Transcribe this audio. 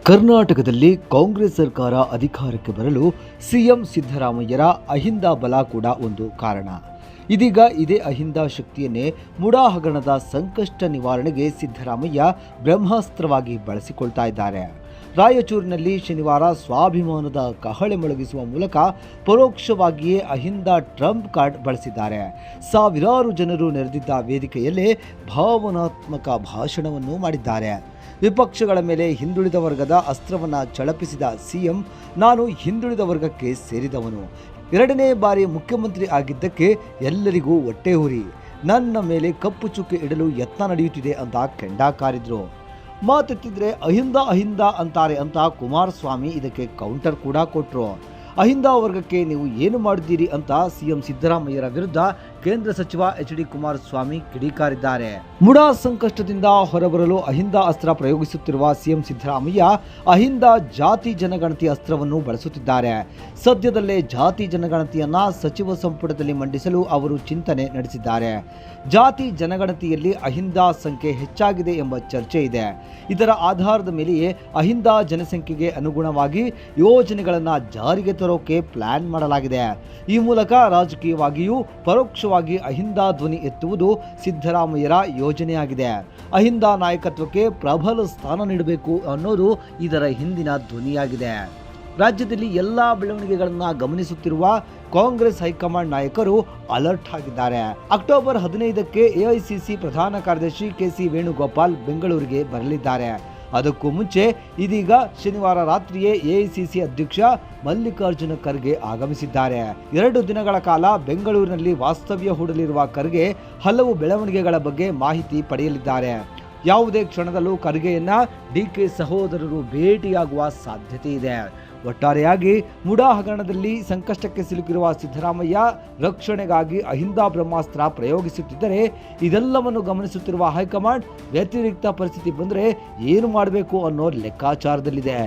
ಕರ್ನಾಟಕದಲ್ಲಿ ಕಾಂಗ್ರೆಸ್ ಸರ್ಕಾರ ಅಧಿಕಾರಕ್ಕೆ ಬರಲು ಸಿಎಂ ಸಿದ್ದರಾಮಯ್ಯರ ಅಹಿಂದ ಬಲ ಕೂಡ ಒಂದು ಕಾರಣ. ಇದೀಗ ಇದೇ ಅಹಿಂದ ಶಕ್ತಿಯನ್ನೇ ಮುಡಾ ಹಗರಣದ ಸಂಕಷ್ಟ ನಿವಾರಣೆಗೆ ಸಿದ್ದರಾಮಯ್ಯ ಬ್ರಹ್ಮಾಸ್ತ್ರವಾಗಿ ಬಳಸಿಕೊಳ್ತಾ ಇದ್ದಾರೆ. ರಾಯಚೂರಿನಲ್ಲಿ ಶನಿವಾರ ಸ್ವಾಭಿಮಾನದ ಕಹಳೆ ಮೊಳಗಿಸುವ ಮೂಲಕ ಪರೋಕ್ಷವಾಗಿಯೇ ಅಹಿಂದ ಟ್ರಂಪ್ ಕಾರ್ಡ್ ಬಳಸಿದ್ದಾರೆ. ಸಾವಿರಾರು ಜನರು ನೆರೆದಿದ್ದ ವೇದಿಕೆಯಲ್ಲೇ ಭಾವನಾತ್ಮಕ ಭಾಷಣವನ್ನು ಮಾಡಿದ್ದಾರೆ. ವಿಪಕ್ಷಗಳ ಮೇಲೆ ಹಿಂದುಳಿದ ವರ್ಗದ ಅಸ್ತ್ರವನ್ನು ಚಳಪಿಸಿದ ಸಿಎಂ, ನಾನು ಹಿಂದುಳಿದ ವರ್ಗಕ್ಕೆ ಸೇರಿದವನು, ಎರಡನೇ ಬಾರಿ ಮುಖ್ಯಮಂತ್ರಿ ಆಗಿದ್ದಕ್ಕೆ ಎಲ್ಲರಿಗೂ ಹೊಟ್ಟೆ ಉರಿ, ನನ್ನ ಮೇಲೆ ಕಪ್ಪು ಚುಕ್ಕೆ ಇಡಲು ಯತ್ನ ನಡೆಯುತ್ತಿದೆ ಅಂತ ಕೆಂಡ ಕಾರಿದ್ರು. ಮಾತೆತ್ತಿದ್ರೆ ಅಹಿಂದ ಅಂತಾರೆ ಅಂತ ಕುಮಾರಸ್ವಾಮಿ ಇದಕ್ಕೆ ಕೌಂಟರ್ ಕೂಡ ಕೊಟ್ಟರು. ಅಹಿಂದ ವರ್ಗಕ್ಕೆ ನೀವು ಏನು ಮಾಡಿದ್ದೀರಿ ಅಂತ ಸಿಎಂ ಸಿದ್ದರಾಮಯ್ಯರ ವಿರುದ್ಧ ಕೇಂದ್ರ ಸಚಿವ ಎಚ್.ಡಿ. ಕುಮಾರಸ್ವಾಮಿ ಕಿಡಿಕಾರಿದ್ದಾರೆ. ಮುಡಾ ಸಂಕಷ್ಟದಿಂದ ಹೊರಬರಲು ಅಹಿಂದ ಅಸ್ತ್ರ ಪ್ರಯೋಗಿಸುತ್ತಿರುವ ಸಿಎಂ ಸಿದ್ದರಾಮಯ್ಯ ಅಹಿಂದ ಜಾತಿ ಜನಗಣತಿ ಅಸ್ತ್ರವನ್ನು ಬಳಸುತ್ತಿದ್ದಾರೆ. ಸದ್ಯದಲ್ಲೇ ಜಾತಿ ಜನಗಣತಿಯನ್ನ ಸಚಿವ ಸಂಪುಟದಲ್ಲಿ ಮಂಡಿಸಲು ಅವರು ಚಿಂತನೆ ನಡೆಸಿದ್ದಾರೆ. ಜಾತಿ ಜನಗಣತಿಯಲ್ಲಿ ಅಹಿಂದ ಸಂಖ್ಯೆ ಹೆಚ್ಚಾಗಿದೆ ಎಂಬ ಚರ್ಚೆ ಇದೆ. ಇದರ ಆಧಾರದ ಮೇಲೆಯೇ ಅಹಿಂದ ಜನಸಂಖ್ಯೆಗೆ ಅನುಗುಣವಾಗಿ ಯೋಜನೆಗಳನ್ನು ಜಾರಿಗೆ ತರೋಕೆ ಪ್ಲಾನ್ ಮಾಡಲಾಗಿದೆ. ಈ ಮೂಲಕ ರಾಜಕೀಯವಾಗಿಯೂ ಪರೋಕ್ಷವಾಗಿ ಅಹಿಂದ ಧ್ವನಿ ಎತ್ತುವುದು ಸಿದ್ದರಾಮಯ್ಯರ ಯೋಜನೆಯಾಗಿದೆ. ಅಹಿಂದ ನಾಯಕತ್ವಕ್ಕೆ ಪ್ರಬಲ ಸ್ಥಾನ ನೀಡಬೇಕು ಅನ್ನೋದು ಇದರ ಹಿಂದಿನ ಧ್ವನಿಯಾಗಿದೆ. ರಾಜ್ಯದಲ್ಲಿ ಎಲ್ಲ ಬೆಳವಣಿಗೆಗಳನ್ನು ಗಮನಿಸುತ್ತಿರುವ ಕಾಂಗ್ರೆಸ್ ಹೈಕಮಾಂಡ್ ನಾಯಕರು ಅಲರ್ಟ್ ಆಗಿದ್ದಾರೆ. ಅಕ್ಟೋಬರ್ 15ಕ್ಕೆ ಎಐಸಿಸಿ ಪ್ರಧಾನ ಕಾರ್ಯದರ್ಶಿ ಕೆಸಿ ವೇಣುಗೋಪಾಲ್ ಬೆಂಗಳೂರಿಗೆ ಬರಲಿದ್ದಾರೆ. ಅದಕ್ಕೂ ಮುಂಚೆ ಇದೀಗ ಶನಿವಾರ ರಾತ್ರಿಯೇ ಎಐಸಿಸಿ ಅಧ್ಯಕ್ಷ ಮಲ್ಲಿಕಾರ್ಜುನ ಖರ್ಗೆ ಆಗಮಿಸಿದ್ದಾರೆ. 2 ದಿನಗಳ ಕಾಲ ಬೆಂಗಳೂರಿನಲ್ಲಿ ವಾಸ್ತವ್ಯ ಹೂಡಲಿರುವ ಖರ್ಗೆ ಹಲವು ಬೆಳವಣಿಗೆಗಳ ಬಗ್ಗೆ ಮಾಹಿತಿ ಪಡೆಯಲಿದ್ದಾರೆ. ಯಾವುದೇ ಕ್ಷಣದಲ್ಲೂ ಖರ್ಗೆಯನ್ನ ಡಿಕೆ ಸಹೋದರರು ಭೇಟಿಯಾಗುವ ಸಾಧ್ಯತೆ ಇದೆ. ಒಟ್ಟಾರೆಯಾಗಿ ಮುಡಾ ಹಗರಣದಲ್ಲಿ ಸಂಕಷ್ಟಕ್ಕೆ ಸಿಲುಕಿರುವ ಸಿದ್ದರಾಮಯ್ಯ ರಕ್ಷಣೆಗಾಗಿ ಅಹಿಂದ ಬ್ರಹ್ಮಾಸ್ತ್ರ ಪ್ರಯೋಗಿಸುತ್ತಿದ್ದರೆ, ಇದೆಲ್ಲವನ್ನು ಗಮನಿಸುತ್ತಿರುವ ಹೈಕಮಾಂಡ್ ವ್ಯತಿರಿಕ್ತ ಪರಿಸ್ಥಿತಿ ಬಂದರೆ ಏನು ಮಾಡಬೇಕು ಅನ್ನೋ ಲೆಕ್ಕಾಚಾರದಲ್ಲಿದೆ.